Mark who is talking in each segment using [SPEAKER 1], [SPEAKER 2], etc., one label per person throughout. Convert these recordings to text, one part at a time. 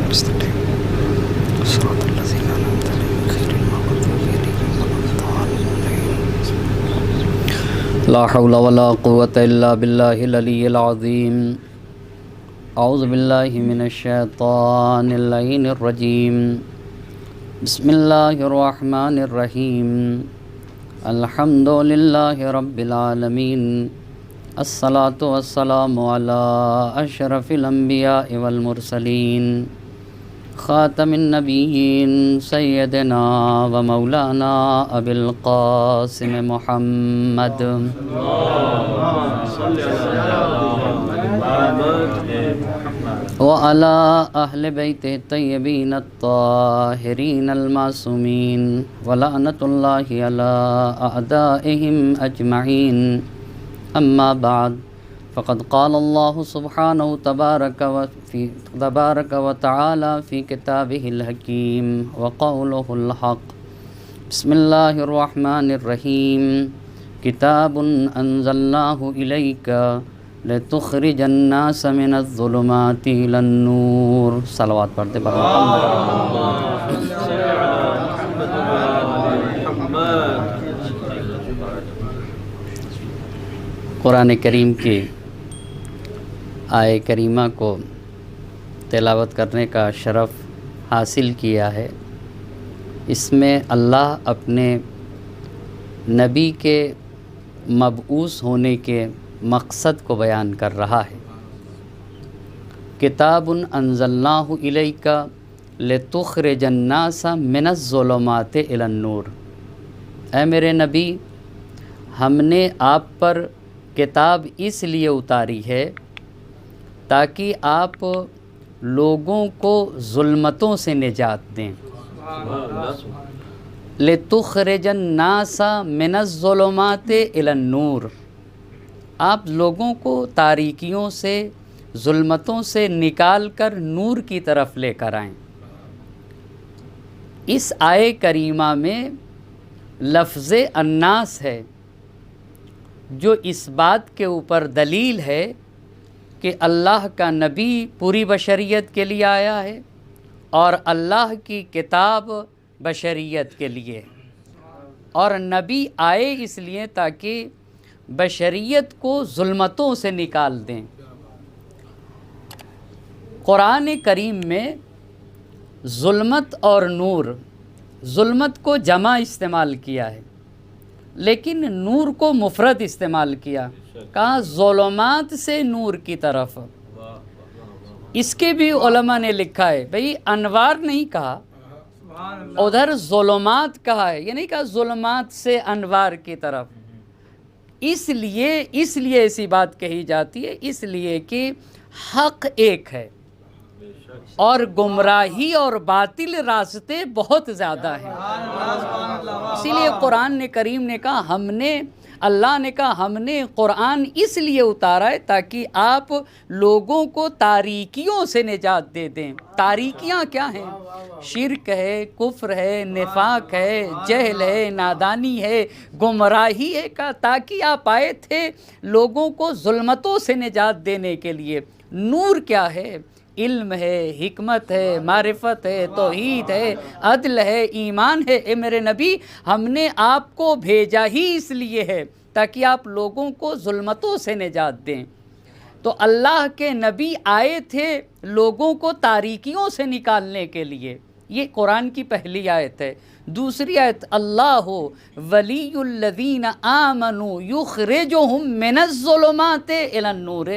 [SPEAKER 1] المستقيم صراط الذين أنعمت عليهم غير المغضوب عليهم ولا الضالين. لا حول ولا قوة إلا بالله العلي العظيم. أعوذ بالله من الشيطان اللعين الرجيم. بسم الله الرحمن الرحيم. الحمد لله رب العالمين. الصلاة والسلام على أشرف الأنبياء والمرسلين خاتم النبيين سيدنا ومولانا أبي القاسم محمد وعلى أهل بيته الطيبين الطاهرين المعصومين ولعنة الله على أعدائهم أجمعين. أما بعد فقد قال الله سبحانه تبارك وتعالى في كتابه الحكيم وقوله الحق. بسم الله الرحمن الرحيم. كتاب أنزلناه إليك لتخرج الناس من الظلمات إلى النور. صلوات پڑھتے پڑھتے قرآن کریم کی آیہ کریمہ کو تلاوت کرنے کا شرف حاصل کیا ہے. اس میں اللہ اپنے نبی کے مبعوث ہونے کے مقصد کو بیان کر رہا ہے. کتاب انزلناہ الیک لتخرج الناس من الظلمات الی النور. اے میرے نبی، ہم نے آپ پر کتاب اس لیے اتاری ہے تاکہ آپ لوگوں کو ظلمتوں سے نجات دیں. لتخرج الناس من الظلمات الی النور. آپ لوگوں کو تاریکیوں سے، ظلمتوں سے نکال کر نور کی طرف لے کر آئیں. اس آیہ کریمہ میں لفظ الناس ہے جو اس بات کے اوپر دلیل ہے کہ اللہ کا نبی پوری بشریت کے لیے آیا ہے اور اللہ کی کتاب بشریت کے لیے. اور نبی آئے اس لیے تاکہ بشریت کو ظلمتوں سے نکال دیں. قرآن کریم میں ظلمت اور نور، ظلمت کو جمع استعمال کیا ہے لیکن نور کو مفرد استعمال کیا. کہا ظلمات سے نور کی طرف. اس کے بھی علماء نے لکھا ہے بھئی انوار نہیں کہا، ادھر ظلمات کہا ہے، یہ نہیں کہا ظلمات سے انوار کی طرف. اس لیے ایسی بات کہی جاتی ہے اس لیے کہ حق ایک ہے اور گمراہی اور باطل راستے بہت زیادہ ہیں. اسی لیے قرآن کریم نے کہا اللہ نے کہا ہم نے قرآن اس لیے اتارا ہے تاکہ آپ لوگوں کو تاریکیوں سے نجات دے دیں. تاریکیاں کیا ہیں؟ شرک ہے، کفر ہے، نفاق ہے، جہل ہے، نادانی ہے، گمراہی ہے. تاکہ آپ آئے تھے لوگوں کو ظلمتوں سے نجات دینے کے لیے. نور کیا ہے؟ علم ہے، حکمت ہے، معرفت ہے، توحید ہے، عدل ہے، ایمان ہے. اے میرے نبی، ہم نے آپ کو بھیجا ہی اس لیے ہے تاکہ آپ لوگوں کو ظلمتوں سے نجات دیں. تو اللہ کے نبی آئے تھے لوگوں کو تاریکیوں سے نکالنے کے لیے. یہ قرآن کی پہلی آیت ہے. دوسری آیت اللہ ولی الذین آمنوا یخرجہم من الظلمات الی النور.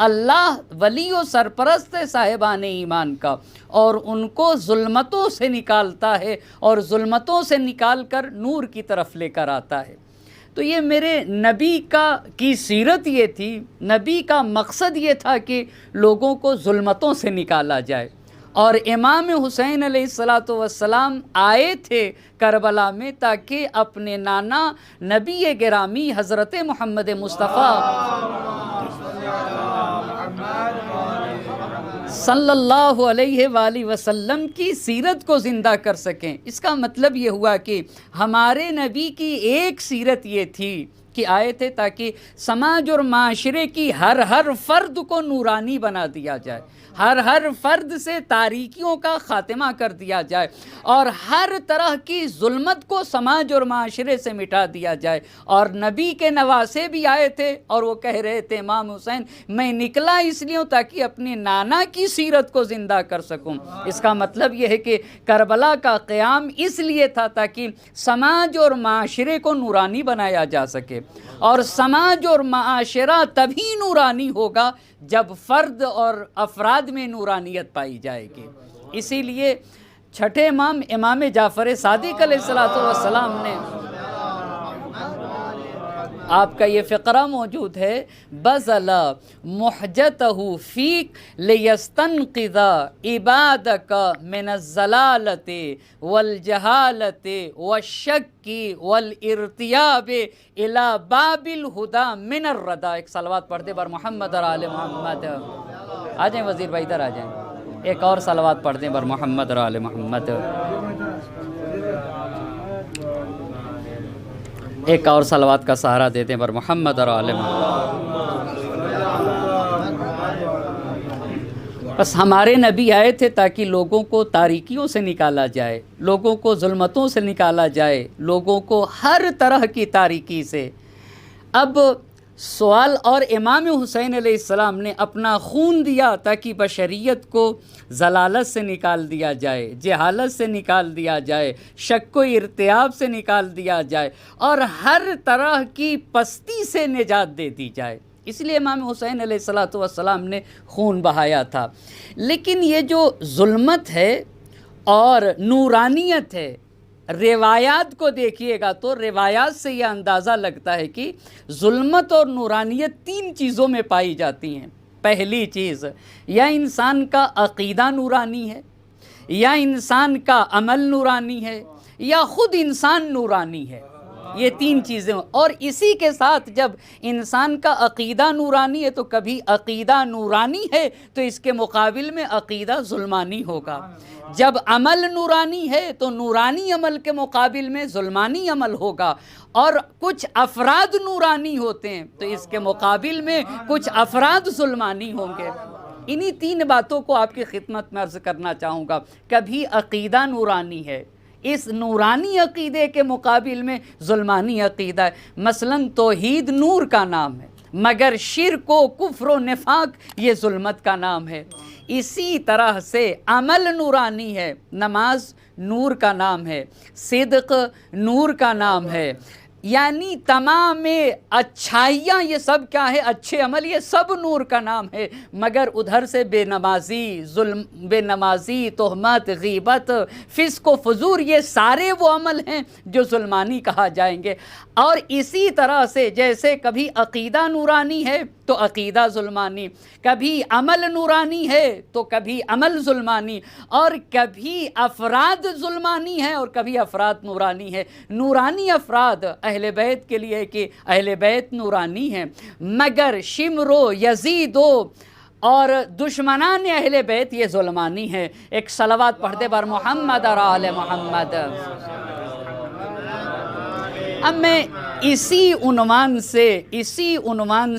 [SPEAKER 1] اللہ ولی و سرپرست ہے صاحبان ایمان کا اور ان کو ظلمتوں سے نکالتا ہے اور ظلمتوں سے نکال کر نور کی طرف لے کر آتا ہے. تو یہ میرے نبی کی سیرت یہ تھی، نبی کا مقصد یہ تھا کہ لوگوں کو ظلمتوں سے نکالا جائے. اور امام حسین علیہ السلام آئے تھے کربلا میں تاکہ اپنے نانا نبی گرامی حضرت محمد مصطفیٰ صلی اللہ علیہ وآلہ وسلم کی سیرت کو زندہ کر سکیں. اس کا مطلب یہ ہوا کہ ہمارے نبی کی ایک سیرت یہ تھی کہ آئے تھے تاکہ سماج اور معاشرے کی ہر فرد کو نورانی بنا دیا جائے، ہر فرد سے تاریکیوں کا خاتمہ کر دیا جائے، اور ہر طرح کی ظلمت کو سماج اور معاشرے سے مٹا دیا جائے۔ اور نبی کے نواسے بھی آئے تھے اور وہ کہہ رہے تھے امام حسین میں نکلا اس لیے تاکہ اپنے نانا کی سیرت کو زندہ کر سکوں۔ اس کا مطلب یہ ہے کہ کربلا کا قیام اس لیے تھا تاکہ سماج اور معاشرے کو نورانی بنایا جا سکے، اور سماج اور معاشرہ تبھی نورانی ہوگا جب فرد اور افراد میں نورانیت پائی جائے گی۔ اسی لیے چھٹے امام امام جعفر صادق علیہ السلام نے آپ کا یہ فقرہ موجود ہے، بذل محجتہ فیک لیستنقذ عبادک من الضلالۃ والجہالۃ والشک والارتیاب الی باب الہدی من الردی۔ ایک صلوات پڑھ دے بر محمد اور آل محمد۔ آ جائیں وزیر بھائی ادھر آ جائیں، ایک اور صلوات پڑھ دیں بر محمد اور آل محمد۔ ایک اور صلوات کا سہارا دیتے ہیں بر محمد اور آل محمد۔ بس ہمارے نبی آئے تھے تاکہ لوگوں کو تاریکیوں سے نکالا جائے، لوگوں کو ظلمتوں سے نکالا جائے، لوگوں کو ہر طرح کی تاریکی سے۔ اب سوال، اور امام حسین علیہ السلام نے اپنا خون دیا تاکہ بشریت کو ضلالت سے نکال دیا جائے، جہالت سے نکال دیا جائے، شک و ارتیاب سے نکال دیا جائے، اور ہر طرح کی پستی سے نجات دے دی جائے۔ اس لیے امام حسین علیہ السلام نے خون بہایا تھا۔ لیکن یہ جو ظلمت ہے اور نورانیت ہے، روایات کو دیکھیے گا تو روایات سے یہ اندازہ لگتا ہے کہ ظلمت اور نورانیت تین چیزوں میں پائی جاتی ہیں۔ پہلی چیز، یا انسان کا عقیدہ نورانی ہے، یا انسان کا عمل نورانی ہے، یا خود انسان نورانی ہے۔ یہ تین چیزیں، اور اسی کے ساتھ جب انسان کا عقیدہ نورانی ہے تو کبھی عقیدہ نورانی ہے تو اس کے مقابل میں عقیدہ ظلمانی ہوگا۔ جب عمل نورانی ہے تو نورانی عمل کے مقابل میں ظلمانی عمل ہوگا، اور کچھ افراد نورانی ہوتے ہیں تو اس کے مقابل میں کچھ افراد ظلمانی ہوں گے۔ انہی تین باتوں کو آپ کی خدمت میں عرض کرنا چاہوں گا۔ کبھی عقیدہ نورانی ہے، اس نورانی عقیدے کے مقابل میں ظلمانی عقیدہ ہے۔ مثلا توحید نور کا نام ہے، مگر شرک و کفر و نفاق یہ ظلمت کا نام ہے۔ اسی طرح سے عمل نورانی ہے، نماز نور کا نام ہے، صدق نور کا نام ہے، یعنی تمام اچھائیاں یہ سب کیا ہے، اچھے عمل یہ سب نور کا نام ہے، مگر ادھر سے بے نمازی، تہمت، غیبت، فسق و فجور یہ سارے وہ عمل ہیں جو ظلمانی کہا جائیں گے۔ اور اسی طرح سے جیسے کبھی عقیدہ نورانی ہے تو عقیدہ ظلمانی، کبھی عمل نورانی ہے تو کبھی عمل ظلمانی، اور کبھی افراد ظلمانی ہے اور کبھی افراد نورانی ہے۔ نورانی افراد اہل بیت کے لیے کہ اہل بیت نورانی ہیں، مگر شمرو، یزیدو اور دشمنان اہل بیت یہ ظلمانی ہے۔ ایک صلوات پڑھ دے بر محمد اور آل محمد۔ اب میں اسی عنوان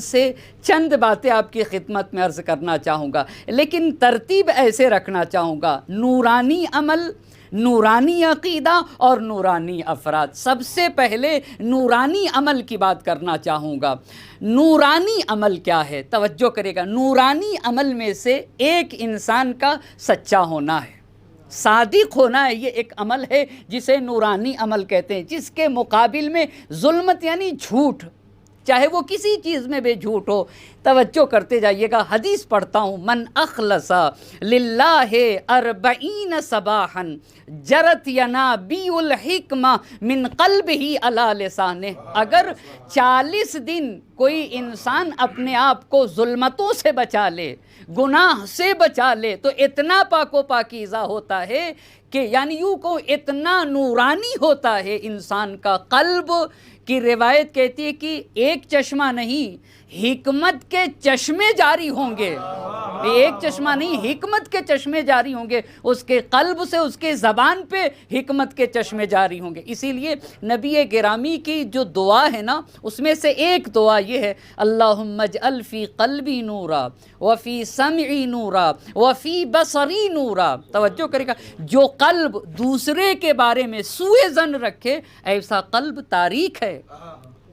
[SPEAKER 1] سے چند باتیں آپ کی خدمت میں عرض کرنا چاہوں گا، لیکن ترتیب ایسے رکھنا چاہوں گا: نورانی عمل، نورانی عقیدہ اور نورانی افراد۔ سب سے پہلے نورانی عمل کی بات کرنا چاہوں گا۔ نورانی عمل کیا ہے؟ توجہ کرے گا۔ نورانی عمل میں سے ایک انسان کا سچا ہونا ہے، صادق ہونا ہے۔ یہ ایک عمل ہے جسے نورانی عمل کہتے ہیں، جس کے مقابل میں ظلمت یعنی جھوٹ، چاہے وہ کسی چیز میں بے جھوٹ ہو۔ توجہ کرتے جائیے گا، حدیث پڑھتا ہوں: من اخلص للہ 40 صباحا جرت ینابیع الحکمہ من قلبہ علی لسانہ۔ اگر 40 دن کوئی انسان اپنے آپ کو ظلمتوں سے بچا لے، گناہ سے بچا لے، تو اتنا پاک و پاکیزہ ہوتا ہے کہ یعنی یوں کو اتنا نورانی ہوتا ہے انسان کا قلب کی روایت کہتی ہے کہ ایک چشمہ نہیں، حکمت کے چشمے جاری ہوں گے۔ ایک چشمہ نہیں، حکمت کے چشمے جاری ہوں گے، اس کے قلب سے، اس کے زبان پہ حکمت کے چشمے جاری ہوں گے۔ اسی لیے نبی گرامی کی جو دعا ہے نا، اس میں سے ایک دعا یہ ہے، اللہم اجعل فی قلبی نورا وفی سمعی نورا وفی بصری نورا۔ توجہ کرے گا، جو قلب دوسرے کے بارے میں سوء ظن رکھے، ایسا قلب تاریک ہے،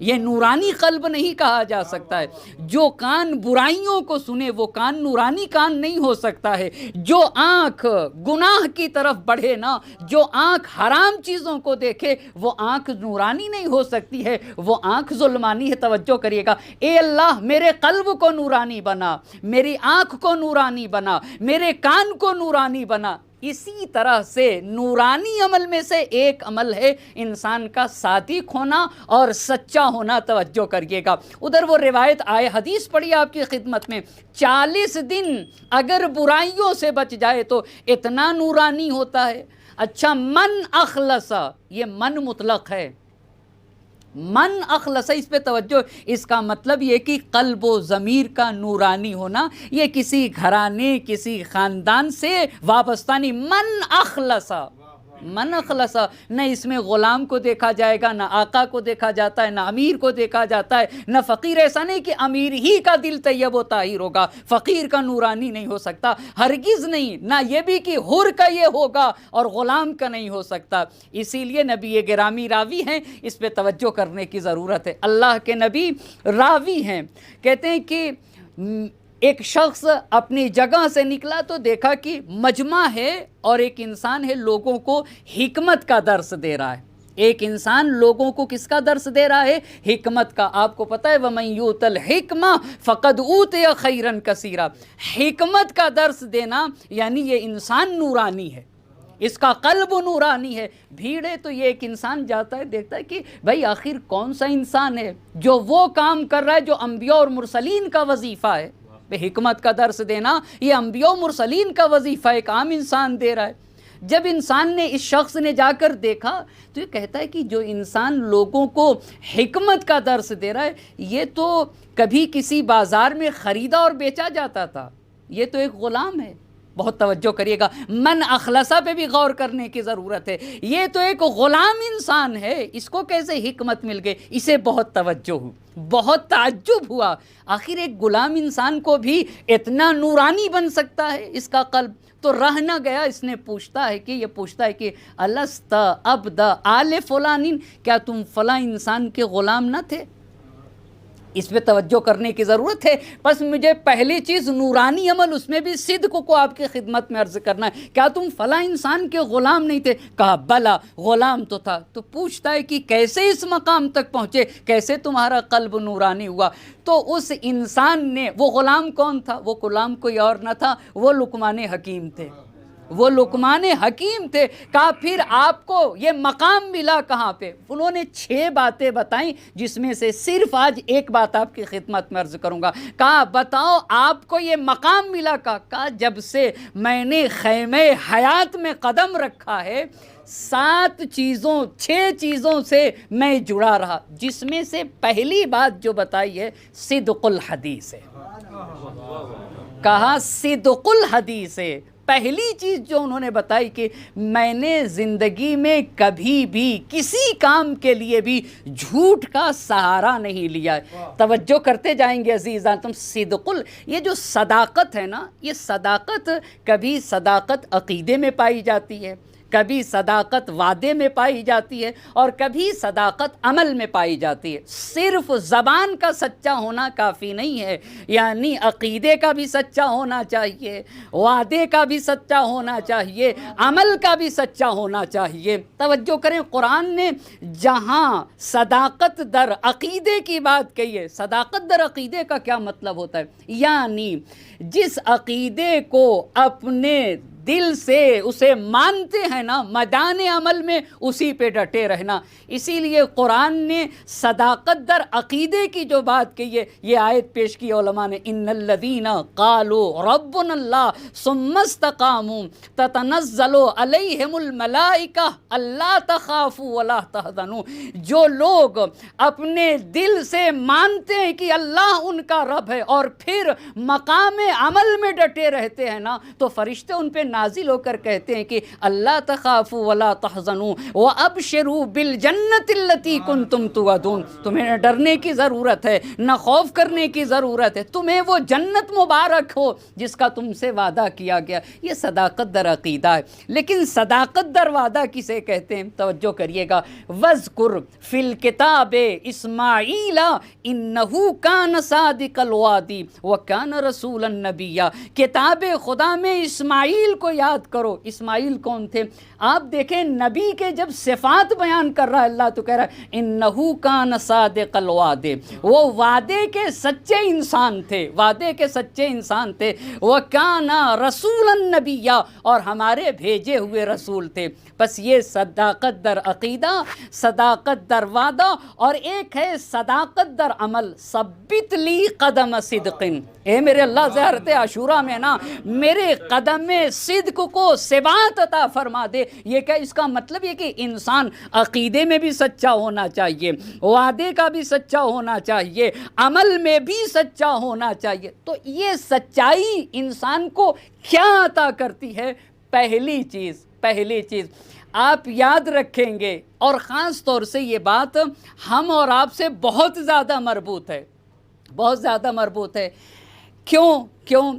[SPEAKER 1] یہ نورانی قلب نہیں کہا جا سکتا ہے۔ جو کان برائیوں کو سنے، وہ کان نورانی کان نہیں ہو سکتا ہے۔ جو آنکھ گناہ کی طرف بڑھے نا، جو آنکھ حرام چیزوں کو دیکھے، وہ آنکھ نورانی نہیں ہو سکتی ہے، وہ آنکھ ظلمانی ہے۔ توجہ کریے گا، اے اللہ میرے قلب کو نورانی بنا، میری آنکھ کو نورانی بنا، میرے کان کو نورانی بنا۔ اسی طرح سے نورانی عمل میں سے ایک عمل ہے انسان کا صادق ہونا اور سچا ہونا۔ توجہ کریے گا، ادھر وہ روایت آئے، حدیث پڑھی آپ کی خدمت میں، 40 دن اگر برائیوں سے بچ جائے تو اتنا نورانی ہوتا ہے۔ اچھا، من اخلص، یہ من مطلق ہے، من اخلص، اس پہ توجہ، اس کا مطلب یہ کہ قلب و ضمیر کا نورانی ہونا، یہ کسی گھرانے کسی خاندان سے وابستہ نہیں۔ من اخلص، من اخلص، نہ اس میں غلام کو دیکھا جائے گا، نہ آقا کو دیکھا جاتا ہے، نہ امیر کو دیکھا جاتا ہے، نہ فقیر۔ ایسا نہیں کہ امیر ہی کا دل طیب و طاہر ہوگا، فقیر کا نورانی نہیں ہو سکتا، ہرگز نہیں، نہ یہ بھی کہ حر کا یہ ہوگا اور غلام کا نہیں ہو سکتا۔ اسی لیے نبی گرامی راوی ہیں، اس پہ توجہ کرنے کی ضرورت ہے۔ اللہ کے نبی راوی ہیں، کہتے ہیں کہ ایک شخص اپنی جگہ سے نکلا تو دیکھا کہ مجمع ہے اور ایک انسان ہے لوگوں کو حکمت کا درس دے رہا ہے۔ ایک انسان لوگوں کو کس کا درس دے رہا ہے؟ حکمت کا۔ آپ کو پتہ ہے وَمَن یُؤْتَ الْحِکْمَةَ فَقَدْ أُوتِیَ خَیْرًا کَثِیرًا، حکمت کا درس دینا یعنی یہ انسان نورانی ہے، اس کا قلب نورانی ہے۔ بھیڑ ہے تو یہ ایک انسان جاتا ہے، دیکھتا ہے کہ بھائی آخر کون سا انسان ہے جو وہ کام کر رہا ہے جو انبیاء اور مرسلین کا وظیفہ ہے۔ حکمت کا درس دینا یہ انبیاء و مرسلین کا وظیفہ ایک عام انسان دے رہا ہے۔ جب انسان نے، اس شخص نے جا کر دیکھا تو یہ کہتا ہے کہ جو انسان لوگوں کو حکمت کا درس دے رہا ہے، یہ تو کبھی کسی بازار میں خریدا اور بیچا جاتا تھا، یہ تو ایک غلام ہے۔ بہت توجہ کریے گا، من اخلصہ پہ بھی غور کرنے کی ضرورت ہے۔ یہ تو ایک غلام انسان ہے، اس کو کیسے حکمت مل گئی؟ اسے بہت توجہ ہوئی، بہت تعجب ہوا، آخر ایک غلام انسان کو بھی اتنا نورانی بن سکتا ہے اس کا قلب؟ تو رہ نہ گیا، اس نے پوچھتا ہے کہ الست عبد آل فلان، کیا تم فلاں انسان کے غلام نہ تھے؟ اس پہ توجہ کرنے کی ضرورت ہے۔ بس مجھے پہلی چیز نورانی عمل، اس میں بھی صدق کو آپ کی خدمت میں عرض کرنا ہے، کیا تم فلاں انسان کے غلام نہیں تھے؟ کہا بلا، غلام تو تھا۔ تو پوچھتا ہے کہ کیسے اس مقام تک پہنچے، کیسے تمہارا قلب نورانی ہوا؟ تو اس انسان نے، وہ غلام کون تھا؟ وہ غلام کوئی اور نہ تھا، وہ لقمان حکیم تھے، وہ لقمان حکیم تھے۔ کہا پھر آپ کو یہ مقام ملا کہاں پہ؟ انہوں نے 6 باتیں بتائیں، جس میں سے صرف آج ایک بات آپ کی خدمت میں عرض کروں گا۔ کہا بتاؤ آپ کو یہ مقام ملا؟ کہا جب سے میں نے خیمہ حیات میں قدم رکھا ہے، 6 چیزوں سے میں جڑا رہا، جس میں سے پہلی بات جو بتائی ہے صدق الحدیث ہے۔ کہا صدق الحدیث ہے، پہلی چیز جو انہوں نے بتائی کہ میں نے زندگی میں کبھی بھی کسی کام کے لیے بھی جھوٹ کا سہارا نہیں لیا ہے۔ توجہ کرتے جائیں گے عزیزان، تم یہ جو صداقت ہے نا، یہ صداقت کبھی صداقت عقیدے میں پائی جاتی ہے، کبھی صداقت وعدے میں پائی جاتی ہے، اور کبھی صداقت عمل میں پائی جاتی ہے۔ صرف زبان کا سچا ہونا کافی نہیں ہے، یعنی عقیدے کا بھی سچا ہونا چاہیے، وعدے کا بھی سچا ہونا چاہیے، عمل کا بھی سچا ہونا چاہیے۔ توجہ کریں، قرآن نے جہاں صداقت در عقیدے کی بات کہی ہے، صداقت در عقیدے کا کیا مطلب ہوتا ہے؟ یعنی جس عقیدے کو اپنے دل سے اسے مانتے ہیں نا، میدان عمل میں اسی پہ ڈٹے رہنا۔ اسی لیے قرآن نے صداقت در عقیدے کی جو بات کہی ہے، یہ آیت پیش کی علماء نے، ان الذین قالوا ربنا اللہ ثم استقاموا تتنزل علیہم الملائکہ الا تخافوا ولا تحزنوا۔ جو لوگ اپنے دل سے مانتے ہیں کہ اللہ ان کا رب ہے اور پھر مقام عمل میں ڈٹے رہتے ہیں نا، تو فرشتے ان پہ نازل ہو کر کہتے ہیں کہ اللہ تخافوا ولا تحزنوا وابشروا بالجنۃ التی کنتم توعدون۔ تمہیں نہ ڈرنے کی ضرورت ہے، نہ خوف کرنے کی ضرورت ہے، تمہیں وہ جنت مبارک ہو جس کا تم سے وعدہ کیا گیا۔ یہ صداقت در عقیدہ ہے۔ لیکن صداقت در وعدہ کسے کہتے ہیں؟ توجہ کریے گا، وَاذْكُرْ فِي الْكِتَابِ اسماعیل انہ کان صادق الوعد وکان رسولا نبیا۔ کتاب خدا میں اسماعیل کو یاد کرو۔ اسماعیل کون تھے؟ آپ دیکھیں نبی کے جب صفات بیان کر رہا ہے اللہ تو کہہ رہا ہے انہ کان صادق الوعد، وہ وعدے کے سچے انسان تھے، وعدے کے سچے انسان تھے، وکان رسولا نبیا، اور ہمارے بھیجے ہوئے رسول تھے۔ بس یہ صداقت در عقیدہ، صداقت در وعدہ، اور ایک ہے صداقت در عمل۔ ثبت لی قدم صدق، اے میرے اللہ زیارت عاشورہ میں نا میرے قدم صدق کو ثبات عطا فرما دے۔ یہ کہ اس کا مطلب یہ کہ انسان عقیدے میں بھی سچا ہونا چاہیے، وعدے کا بھی سچا ہونا چاہیے، عمل میں بھی سچا ہونا چاہیے۔ تو یہ سچائی انسان کو کیا عطا کرتی ہے؟ پہلی چیز آپ یاد رکھیں گے، اور خاص طور سے یہ بات ہم اور آپ سے بہت زیادہ مربوط ہے، بہت زیادہ مربوط ہے۔ کیوں؟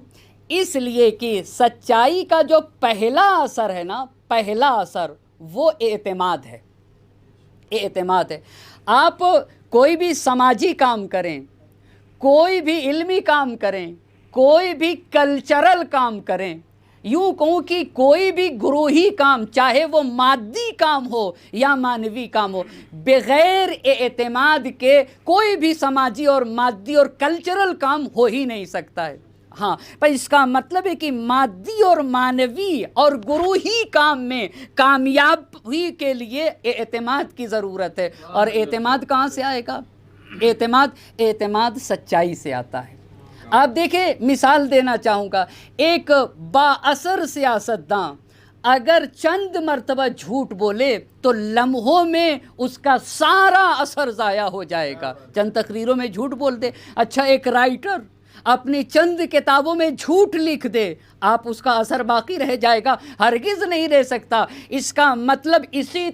[SPEAKER 1] اس لیے کہ سچائی کا جو پہلا اثر ہے نا، پہلا اثر وہ اعتماد ہے، اعتماد ہے۔ آپ کوئی بھی سماجی کام کریں، کوئی بھی علمی کام کریں، کوئی بھی کلچرل کام کریں، یوں کہوں کہ کوئی بھی گروہی کام، چاہے وہ مادی کام ہو یا معنوی کام ہو، بغیر اعتماد کے کوئی بھی سماجی اور مادی اور کلچرل کام ہو ہی نہیں سکتا ہے۔ ہاں، پر اس کا مطلب ہے کہ مادی اور معنوی اور گروہی کام میں کامیابی کے لیے اعتماد کی ضرورت ہے۔ اور اعتماد کہاں سے آئے گا؟ اعتماد سچائی سے آتا ہے۔ آپ دیکھیں، مثال دینا چاہوں گا، ایک با اثر سیاستداں اگر چند مرتبہ جھوٹ بولے تو لمحوں میں اس کا سارا اثر ضائع ہو جائے گا۔ چند تقریروں میں جھوٹ بول دے، اچھا ایک رائٹر اپنی چند کتابوں میں جھوٹ لکھ دے، آپ اس کا اثر باقی رہ جائے گا؟ ہرگز نہیں رہ سکتا۔ اس کا مطلب اسی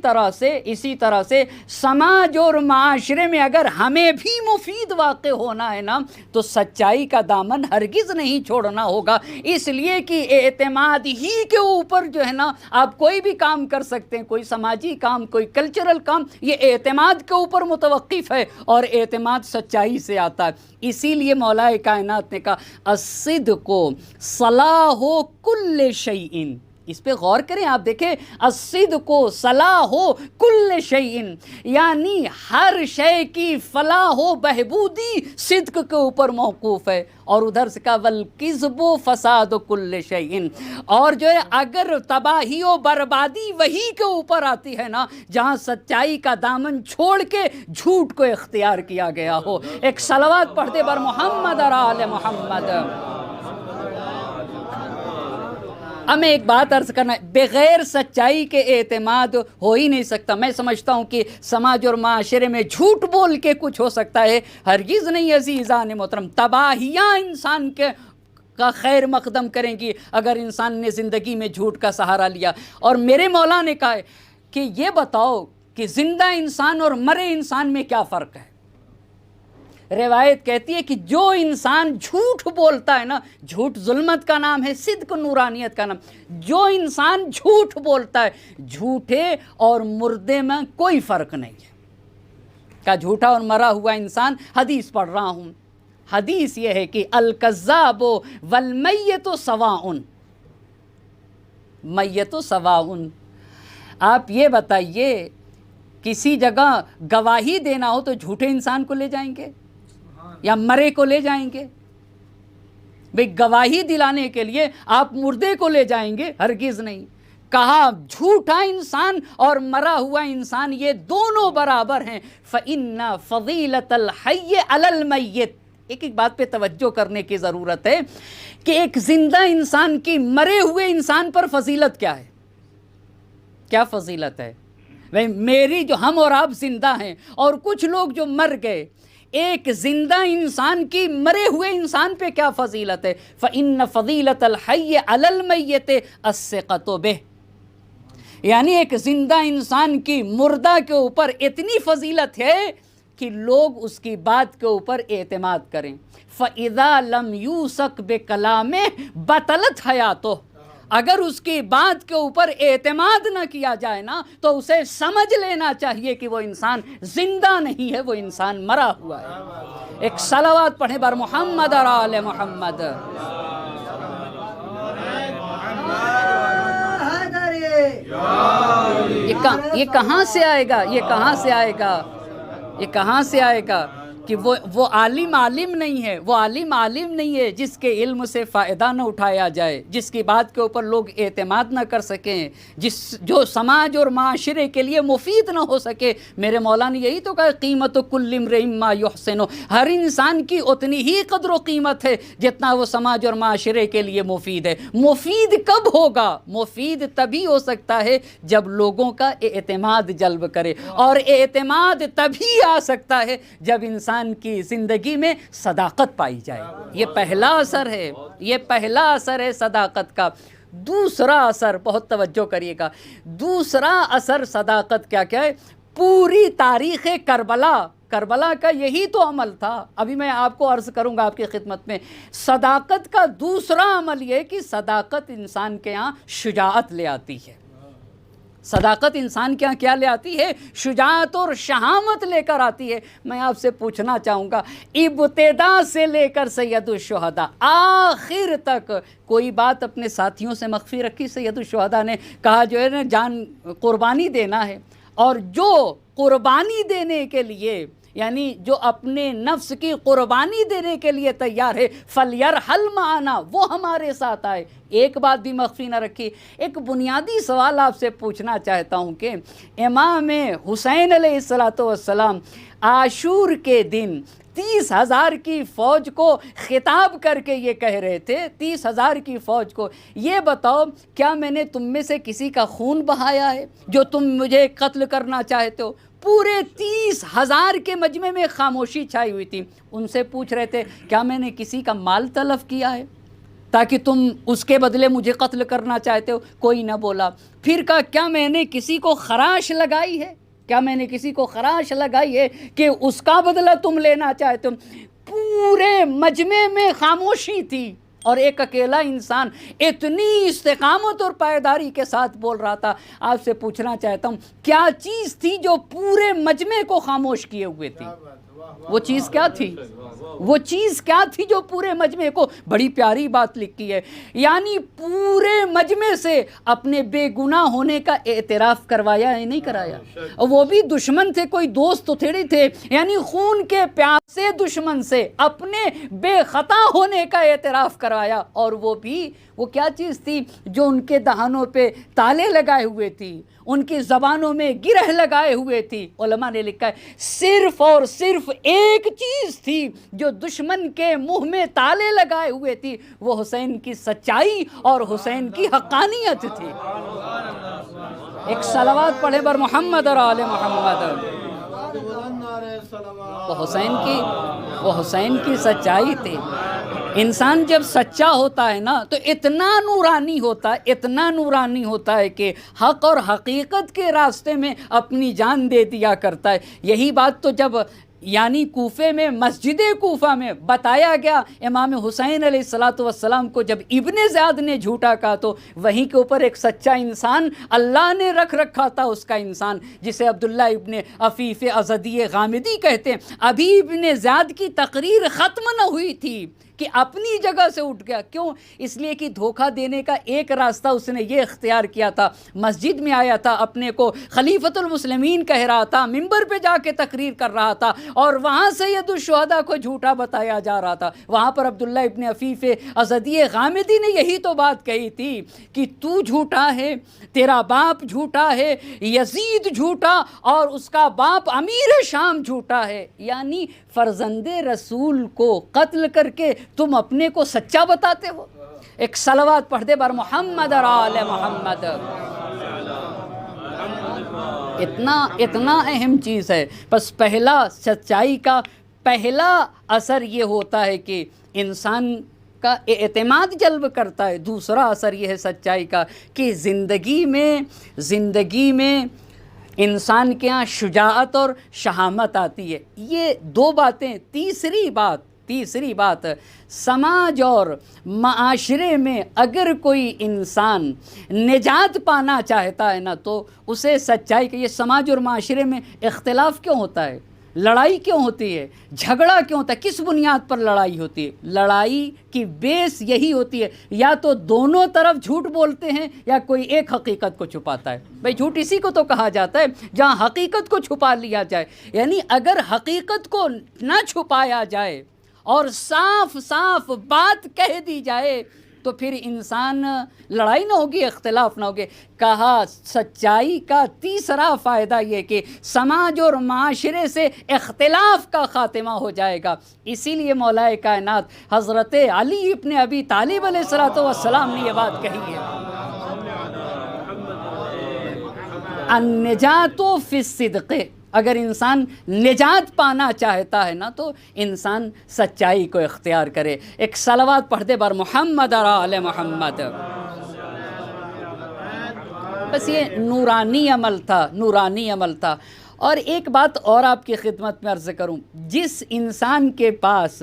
[SPEAKER 1] طرح سے سماج اور معاشرے میں اگر ہمیں بھی مفید واقع ہونا ہے نا، تو سچائی کا دامن ہرگز نہیں چھوڑنا ہوگا۔ اس لیے کہ اعتماد ہی کے اوپر جو ہے نا آپ کوئی بھی کام کر سکتے ہیں، کوئی سماجی کام، کوئی کلچرل کام، یہ اعتماد کے اوپر متوقف ہے، اور اعتماد سچائی سے آتا ہے۔ اسی لیے مولا کائنات نے کہا الصدق صلاح کل شیء۔ اس پہ غور کریں، آپ دیکھیں الصدق صلاح کل شیء، یعنی ہر شے کی فلاح و بہبودی صدق کے اوپر موقوف ہے۔ اور ادھر سے کہا والکذب فساد کل شیء، اور جو ہے اگر تباہی و بربادی وہی کے اوپر آتی ہے نا جہاں سچائی کا دامن چھوڑ کے جھوٹ کو اختیار کیا گیا ہو۔ ایک صلوات پڑھتے بر محمد اور آل محمد۔ اب میں ایک بات عرض کرنا ہے، بغیر سچائی کے اعتماد ہو ہی نہیں سکتا۔ میں سمجھتا ہوں کہ سماج اور معاشرے میں جھوٹ بول کے کچھ ہو سکتا ہے، ہرگز نہیں عزیزان محترم۔ تباہیاں انسان کے کا خیر مقدم کریں گی اگر انسان نے زندگی میں جھوٹ کا سہارا لیا۔ اور میرے مولا نے کہا ہے کہ یہ بتاؤ کہ زندہ انسان اور مرے انسان میں کیا فرق ہے؟ روایت کہتی ہے کہ جو انسان جھوٹ بولتا ہے نا، جھوٹ ظلمت کا نام ہے، صدق نورانیت کا نام۔ جو انسان جھوٹ بولتا ہے، جھوٹے اور مردے میں کوئی فرق نہیں ہے۔ کہا جھوٹا اور مرا ہوا انسان، حدیث پڑھ رہا ہوں، حدیث یہ ہے کہ الکذاب والمیت سواء، میت سواء۔ آپ یہ بتائیے کسی جگہ گواہی دینا ہو تو جھوٹے انسان کو لے جائیں گے یا مرے کو لے جائیں گے؟ بھئی گواہی دلانے کے لیے آپ مردے کو لے جائیں گے؟ ہرگز نہیں۔ کہا جھوٹا انسان اور مرا ہوا انسان یہ دونوں برابر ہیں۔ فَإِنَّ فَضِيلَةَ الْحَيِّ عَلَى الْمَيِّتِ۔ ایک بات پہ توجہ کرنے کی ضرورت ہے کہ ایک زندہ انسان کی مرے ہوئے انسان پر فضیلت کیا ہے؟ کیا فضیلت ہے؟ میری جو ہم اور آپ زندہ ہیں اور کچھ لوگ جو مر گئے، ایک زندہ انسان کی مرے ہوئے انسان پہ کیا فضیلت ہے؟ فَإِنَّ فَضِيلَةَ الْحَيِّ عَلَى الْمَيِّتِ الثِّقَةُ بِهِ، یعنی ایک زندہ انسان کی مردہ کے اوپر اتنی فضیلت ہے کہ لوگ اس کی بات کے اوپر اعتماد کریں۔ فَإِذَا لَمْ يُوثَقْ بِكَلَامِهِ بَطَلَتْ حَيَاتُهُ، اگر اس کی بات کے اوپر اعتماد نہ کیا جائے نا تو اسے سمجھ لینا چاہیے کہ وہ انسان زندہ نہیں ہے، وہ انسان مرا ہوا ہے۔ ایک صلوات پڑھیں بر محمد اور آل محمد۔ یہ کہاں سے آئے گا؟ یہ کہاں سے آئے گا؟ یہ کہاں سے آئے گا کہ وہ عالم نہیں ہے، وہ عالم نہیں ہے جس کے علم سے فائدہ نہ اٹھایا جائے، جس کی بات کے اوپر لوگ اعتماد نہ کر سکیں، جو سماج اور معاشرے کے لیے مفید نہ ہو سکے۔ میرے مولا نے یہی تو کہا قیمت کل امرئ ما یحسن، ہر انسان کی اتنی ہی قدر و قیمت ہے جتنا وہ سماج اور معاشرے کے لیے مفید ہے۔ مفید کب ہوگا؟ مفید تبھی ہو سکتا ہے جب لوگوں کا اعتماد جلب کرے، اور اعتماد تبھی آ سکتا ہے جب انسان کی زندگی میں صداقت پائی جائے۔ یہ پہلا اثر ہے، یہ پہلا اثر ہے صداقت کا۔ دوسرا اثر، بہت توجہ کریے گا، دوسرا اثر صداقت کیا ہے؟ پوری تاریخ کربلا کا یہی تو عمل تھا۔ ابھی میں آپ کو عرض کروں گا آپ کی خدمت میں، صداقت کا دوسرا عمل یہ کہ صداقت انسان کے ہاں شجاعت لے آتی ہے۔ صداقت انسان کے ہاں کیا لے آتی ہے؟ شجاعت اور شہامت لے کر آتی ہے۔ میں آپ سے پوچھنا چاہوں گا، ابتدا سے لے کر سید الشہداء آخر تک کوئی بات اپنے ساتھیوں سے مخفی رکھی؟ سید الشہداء نے کہا جو ہے نا جان قربانی دینا ہے، اور جو قربانی دینے کے لیے یعنی جو اپنے نفس کی قربانی دینے کے لیے تیار ہے، فَلْيَرْحَلْ مَعَنَا، وہ ہمارے ساتھ آئے، ایک بات بھی مخفی نہ رکھی۔ ایک بنیادی سوال آپ سے پوچھنا چاہتا ہوں کہ امام حسین علیہ السلام عاشور کے دن 30,000 کی فوج کو خطاب کر کے یہ کہہ رہے تھے، 30,000 کی فوج کو، یہ بتاؤ کیا میں نے تم میں سے کسی کا خون بہایا ہے جو تم مجھے قتل کرنا چاہتے ہو؟ پورے 30,000 کے مجمع میں خاموشی چھائی ہوئی تھی۔ ان سے پوچھ رہے تھے کیا میں نے کسی کا مال تلف کیا ہے تاکہ تم اس کے بدلے مجھے قتل کرنا چاہتے ہو؟ کوئی نہ بولا۔ پھر کہا کیا میں نے کسی کو خراش لگائی ہے؟ کیا میں نے کسی کو خراش لگائی ہے کہ اس کا بدلہ تم لینا چاہتے ہو؟ پورے مجمع میں خاموشی تھی، اور ایک اکیلا انسان اتنی استقامت اور پائیداری کے ساتھ بول رہا تھا۔ آپ سے پوچھنا چاہتا ہوں کیا چیز تھی جو پورے مجمع کو خاموش کیے ہوئے تھی؟ وہ چیز کیا تھی؟ وہ چیز کیا تھی جو پورے مجمع کو، بڑی پیاری بات لکھی ہے، یعنی پورے مجمع سے اپنے بے گناہ ہونے کا اعتراف کروایا یا نہیں کرایا؟ وہ بھی دشمن تھے، کوئی دوست تو تھوڑی تھے، یعنی خون کے پیاسے دشمن سے اپنے بے خطا ہونے کا اعتراف کروایا۔ اور وہ بھی وہ کیا چیز تھی جو ان کے دہانوں پہ تالے لگائے ہوئے تھی، ان کی زبانوں میں گرہ لگائے ہوئے تھی؟ علماء نے لکھا ہے صرف اور صرف ایک چیز تھی جو دشمن کے منہ میں تالے لگائے ہوئے تھی، وہ حسین کی سچائی اور حسین کی حقانیت تھی۔ ایک صلوات پڑھے بر محمد اور آل محمد۔ وہ حسین کی سچائی تھی۔ انسان جب سچا ہوتا ہے نا تو اتنا نورانی ہوتا ہے کہ حق اور حقیقت کے راستے میں اپنی جان دے دیا کرتا ہے۔ یہی بات تو جب یعنی کوفے میں، مسجد کوفہ میں بتایا گیا امام حسین علیہ السلام کو، جب ابن زیاد نے جھوٹا کہا تو وہیں کے اوپر ایک سچا انسان اللہ نے رکھ رکھا تھا، اس کا انسان جسے عبداللہ ابن عفیف ازدی غامدی کہتے ہیں۔ ابھی ابن زیاد کی تقریر ختم نہ ہوئی تھی کہ اپنی جگہ سے اٹھ گیا. کیوں؟ اس لیے کہ دھوکہ دینے کا ایک راستہ اس نے یہ اختیار کیا تھا، مسجد میں آیا تھا، اپنے کو خلیفۃ المسلمین کہہ رہا تھا، ممبر پہ جا کے تقریر کر رہا تھا، اور وہاں سید الشہداء کو جھوٹا بتایا جا رہا تھا. وہاں پر عبداللہ ابن عفیف ازدی غامدی نے یہی تو بات کہی تھی کہ تو جھوٹا ہے، تیرا باپ جھوٹا ہے، یزید جھوٹا، اور اس کا باپ امیر شام جھوٹا ہے. یعنی فرزند رسول کو قتل کر کے تم اپنے کو سچا بتاتے ہو. ایک صلوات پڑھ دے بر محمد اور آل محمد. اتنا اہم چیز ہے. بس پہلا سچائی کا پہلا اثر یہ ہوتا ہے کہ انسان کا اعتماد جلب کرتا ہے. دوسرا اثر یہ ہے سچائی کا کہ زندگی میں انسان کے ہاں شجاعت اور شہامت آتی ہے. یہ دو باتیں. تیسری بات سماج اور معاشرے میں اگر کوئی انسان نجات پانا چاہتا ہے نا تو اسے سچائی کہ یہ سماج اور معاشرے میں اختلاف کیوں ہوتا ہے، لڑائی کیوں ہوتی ہے، جھگڑا کیوں ہوتا ہے، کس بنیاد پر لڑائی ہوتی ہے؟ لڑائی کی بیس یہی ہوتی ہے یا تو دونوں طرف جھوٹ بولتے ہیں یا کوئی ایک حقیقت کو چھپاتا ہے. بھئی جھوٹ اسی کو تو کہا جاتا ہے جہاں حقیقت کو چھپا لیا جائے. یعنی اگر حقیقت کو نہ چھپایا جائے اور صاف صاف بات کہہ دی جائے تو پھر انسان لڑائی نہ ہوگی، اختلاف نہ ہوگی. کہا سچائی کا تیسرا فائدہ یہ کہ سماج اور معاشرے سے اختلاف کا خاتمہ ہو جائے گا. اسی لیے مولا کائنات حضرت علی ابن ابی طالب علیہ السلام نے یہ بات کہی ہے، النجات فی الصدق. اگر انسان نجات پانا چاہتا ہے نا تو انسان سچائی کو اختیار کرے. ایک صلوات پڑھ دے بر محمد اور آل محمد. بس یہ نورانی عمل تھا. اور ایک بات اور آپ کی خدمت میں عرض کروں، جس انسان کے پاس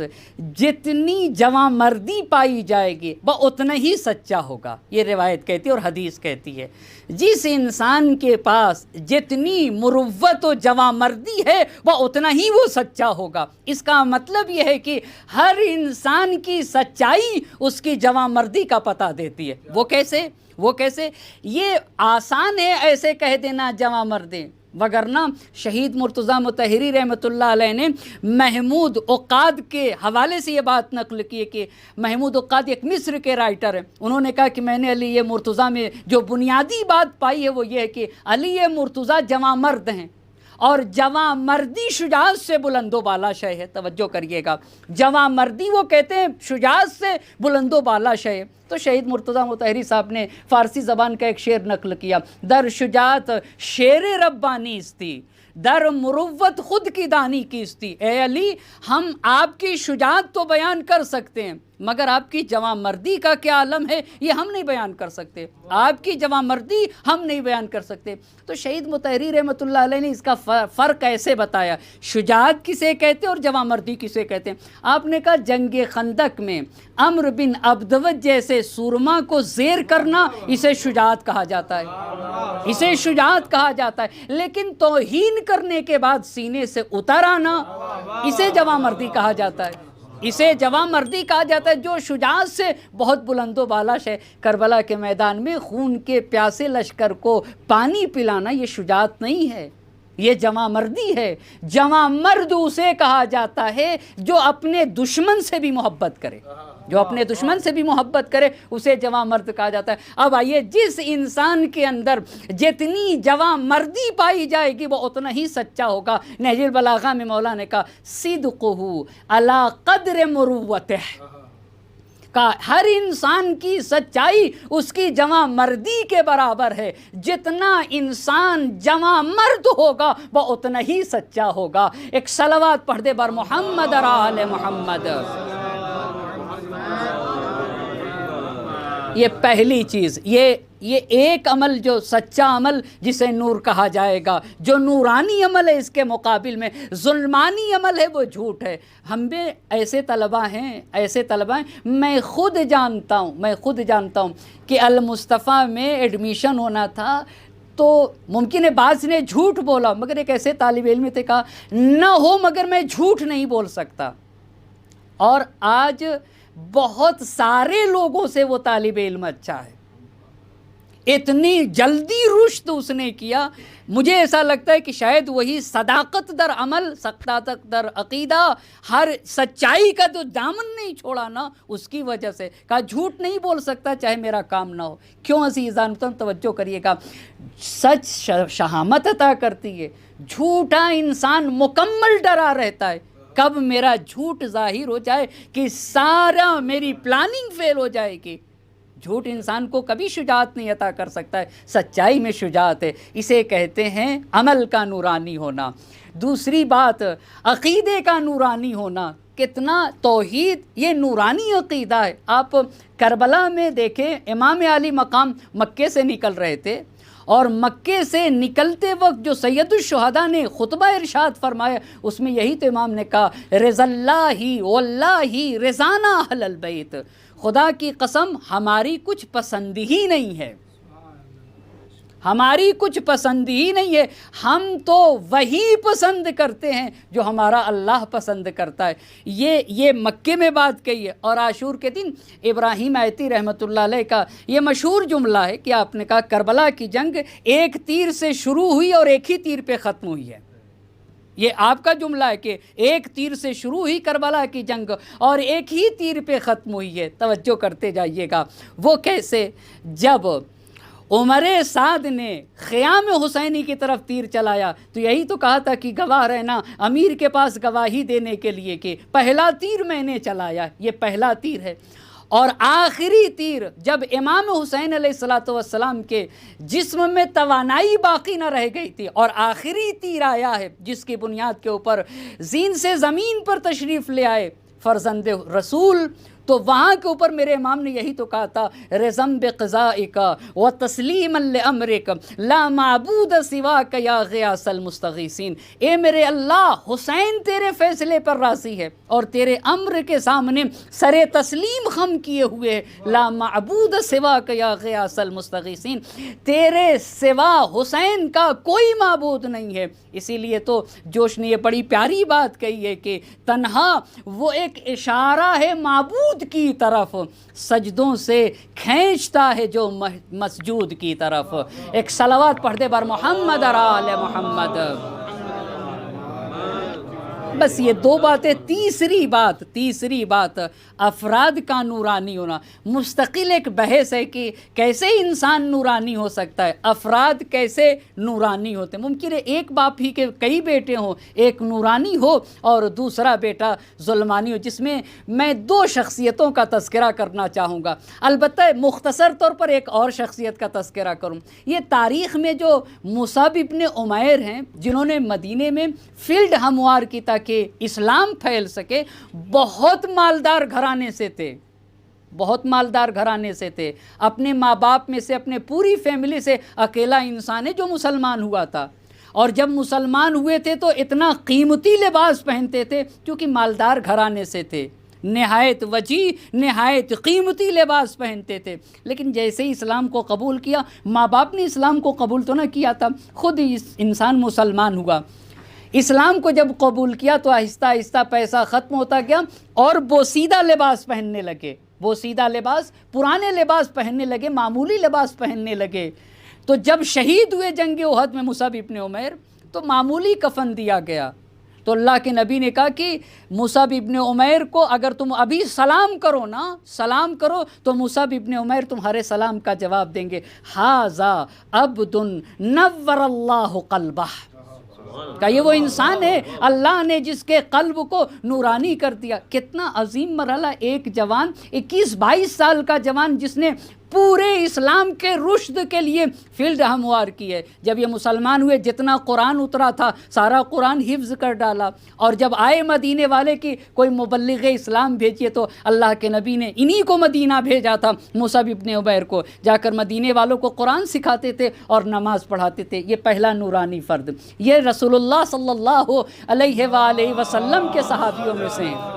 [SPEAKER 1] جتنی جواں مردی پائی جائے گی وہ اتنا ہی سچا ہوگا. یہ روایت کہتی ہے اور حدیث کہتی ہے. جس انسان کے پاس جتنی مروت و جواں مردی ہے وہ اتنا ہی وہ سچا ہوگا. اس کا مطلب یہ ہے کہ ہر انسان کی سچائی اس کی جواں مردی کا پتہ دیتی ہے. وہ کیسے؟ یہ آسان ہے ایسے کہہ دینا جواں مردی، وگرنہ شہید مرتضیٰ مطہری رحمۃ اللہ علیہ نے محمود عقاد کے حوالے سے یہ بات نقل کی ہے کہ محمود عقاد ایک مصر کے رائٹر ہیں. انہوں نے کہا کہ میں نے علی مرتضیٰ میں جو بنیادی بات پائی ہے وہ یہ ہے کہ علی مرتضیٰ جواں مرد ہیں، اور جواں مردی شجاعت سے بلند و بالا شے ہے. توجہ کریے گا، جواں مردی وہ کہتے ہیں شجاعت سے بلند و بالا شے. تو شہید مرتضیٰ مطہری صاحب نے فارسی زبان کا ایک شعر نقل کیا، در شجاعت شیر ربانی استی، در مروت خود کی دانی کی استی. اے علی، ہم آپ کی شجاعت تو بیان کر سکتے ہیں مگر آپ کی جواں مردی کا کیا عالم ہے یہ ہم نہیں بیان کر سکتے. آپ کی جواں مردی ہم نہیں بیان کر سکتے. تو شہید مطہری رحمۃ اللہ علیہ نے اس کا فرق ایسے بتایا، شجاعت کسے کہتے ہیں اور جواں مردی کسے کہتے ہیں. آپ نے کہا جنگ خندق میں عمرو بن عبدود جیسے سورما کو زیر کرنا اسے شجاعت کہا جاتا ہے، لیکن توہین کرنے کے بعد سینے سے اتر آنا اسے جواں مردی کہا جاتا ہے. جو شجاعت سے بہت بلند و بالا ہے. کربلا کے میدان میں خون کے پیاسے لشکر کو پانی پلانا یہ شجاعت نہیں ہے، یہ جواں مردی ہے. جواں مرد اسے کہا جاتا ہے جو اپنے دشمن سے بھی محبت کرے، اسے جواں مرد کہا جاتا ہے. اب آئیے، جس انسان کے اندر جتنی جواں مردی پائی جائے گی وہ اتنا ہی سچا ہوگا. نہج البلاغہ میں مولا نے کہا صدقہ علی قدر مروتہ، کا ہر انسان کی سچائی اس کی جواں مردی کے برابر ہے. جتنا انسان جواں مرد ہوگا وہ اتنا ہی سچا ہوگا. ایک صلوات پڑھ دے بر محمد اور آل محمد. یہ پہلی چیز، یہ ایک عمل جو سچا عمل جسے نور کہا جائے گا. جو نورانی عمل ہے اس کے مقابل میں ظلمانی عمل ہے وہ جھوٹ ہے. ہم میں ایسے طلباء ہیں میں خود جانتا ہوں کہ المصطفیٰ میں ایڈمیشن ہونا تھا تو ممکن ہے بعض نے جھوٹ بولا، مگر ایک ایسے طالب علم تھے کہا نہ ہو مگر میں جھوٹ نہیں بول سکتا. اور آج بہت سارے لوگوں سے وہ طالب علم اچھا ہے، اتنی جلدی رشد اس نے کیا. مجھے ایسا لگتا ہے کہ شاید وہی صداقت در عمل، صداقت در عقیدہ، ہر سچائی کا جو دامن نہیں چھوڑا نا، اس کی وجہ سے کہا جھوٹ نہیں بول سکتا چاہے میرا کام نہ ہو. کیوں عزیزان توجہ کریے گا، سچ شہامت عطا کرتی ہے، جھوٹا انسان مکمل ڈرا رہتا ہے کب میرا جھوٹ ظاہر ہو جائے کہ سارا میری پلاننگ فیل ہو جائے گی. جھوٹ انسان کو کبھی شجاعت نہیں عطا کر سکتا ہے، سچائی میں شجاعت ہے. اسے کہتے ہیں عمل کا نورانی ہونا. دوسری بات عقیدے کا نورانی ہونا. کتنا توحید یہ نورانی عقیدہ ہے. آپ کربلا میں دیکھیں، امام علی مقام مکے سے نکل رہے تھے، اور مکے سے نکلتے وقت جو سید الشہداء نے خطبہ ارشاد فرمایا، اس میں یہی تو امام نے کہا، رضا اللہ واللہ رضانا اہل البیت. خدا کی قسم ہماری کچھ پسند ہی نہیں ہے، ہماری کچھ پسند ہی نہیں ہے، ہم تو وہی پسند کرتے ہیں جو ہمارا اللہ پسند کرتا ہے. یہ مکے میں بات کہی ہے. اور عاشور کے دن ابراہیم ایتی رحمۃ اللہ علیہ کا یہ مشہور جملہ ہے کہ آپ نے کہا کربلا کی جنگ ایک تیر سے شروع ہوئی اور ایک ہی تیر پہ ختم ہوئی ہے. یہ آپ کا جملہ ہے کہ ایک تیر سے شروع ہوئی کربلا کی جنگ اور ایک ہی تیر پہ ختم ہوئی ہے. توجہ کرتے جائیے گا. وہ کیسے؟ جب عمر سعد نے خیام حسینی کی طرف تیر چلایا تو یہی تو کہا تھا کہ گواہ رہنا امیر کے پاس گواہی دینے کے لیے کہ پہلا تیر میں نے چلایا. یہ پہلا تیر ہے. اور آخری تیر جب امام حسین علیہ السلام کے جسم میں توانائی باقی نہ رہ گئی تھی اور آخری تیر آیا ہے جس کی بنیاد کے اوپر زین سے زمین پر تشریف لے آئے فرزند رسول، تو وہاں کے اوپر میرے امام نے یہی تو کہا تھا، رضم بقضائک و تسلیما لامرک لا معبود سواک یا غیاث المستغیثین. اے میرے اللہ، حسین تیرے فیصلے پر راضی ہے اور تیرے امر کے سامنے سر تسلیم خم کیے ہوئے ہے. لا معبود سواک یا غیاث المستغیثین، تیرے سوا حسین کا کوئی معبود نہیں ہے. اسی لیے تو جوش نے یہ بڑی پیاری بات کہی ہے کہ تنہا وہ ایک اشارہ ہے معبود کی طرف، سجدوں سے کھینچتا ہے جو مسجود کی طرف. ایک صلوات پڑھ دے بر محمد اور آل محمد. بس یہ دو باتیں. تیسری بات افراد کا نورانی ہونا. مستقل ایک بحث ہے کہ کیسے انسان نورانی ہو سکتا ہے، افراد کیسے نورانی ہوتے ہیں. ممکن ہے ایک باپ ہی کے کئی بیٹے ہوں، ایک نورانی ہو اور دوسرا بیٹا ظلمانی ہو. جس میں میں دو شخصیتوں کا تذکرہ کرنا چاہوں گا. البتہ مختصر طور پر ایک اور شخصیت کا تذکرہ کروں. یہ تاریخ میں جو مصعب ابن عمیر ہیں جنہوں نے مدینے میں فیلڈ ہموار کی تاکہ اسلام پھیل سکے، بہت مالدار گھرانے سے تھے، بہت مالدار گھرانے سے تھے. اپنے ماں باپ میں سے، اپنے پوری فیملی سے اکیلا انسان ہے جو مسلمان ہوا تھا. اور جب مسلمان ہوئے تھے تو اتنا قیمتی لباس پہنتے تھے کیونکہ مالدار گھرانے سے تھے، نہایت وجیح، نہایت قیمتی لباس پہنتے تھے. لیکن جیسے ہی اسلام کو قبول کیا، ماں باپ نے اسلام کو قبول تو نہ کیا تھا، خود انسان مسلمان ہوا. اسلام کو جب قبول کیا تو آہستہ آہستہ پیسہ ختم ہوتا گیا اور بوسیدہ لباس پہننے لگے، بوسیدہ لباس، پرانے لباس پہننے لگے، معمولی لباس پہننے لگے. تو جب شہید ہوئے جنگ احد میں مصعب ابن عمیر تو معمولی کفن دیا گیا. تو اللہ کے نبی نے کہا کہ مصعب ابن عمیر کو اگر تم ابھی سلام کرو نا، سلام کرو تو مصعب ابن عمیر تمہارے سلام کا جواب دیں گے. ھذا عبد نور اللہ قلبہ، کہ یہ وہ انسان ہے اللہ نے جس کے قلب کو نورانی کر دیا. کتنا عظیم مرحلہ. ایک جوان 21-22 سال کا جوان جس نے پورے اسلام کے رشد کے لیے فیلڈ ہموار کی ہے. جب یہ مسلمان ہوئے جتنا قرآن اترا تھا سارا قرآن حفظ کر ڈالا. اور جب آئے مدینے والے کی کوئی مبلغ اسلام بھیجیے تو اللہ کے نبی نے انہی کو مدینہ بھیجا تھا، مصعب ابن عمیر کو. جا کر مدینے والوں کو قرآن سکھاتے تھے اور نماز پڑھاتے تھے. یہ پہلا نورانی فرد. یہ رسول اللہ صلی اللہ علیہ وآلہ وسلم کے صحابیوں میں سے ہیں.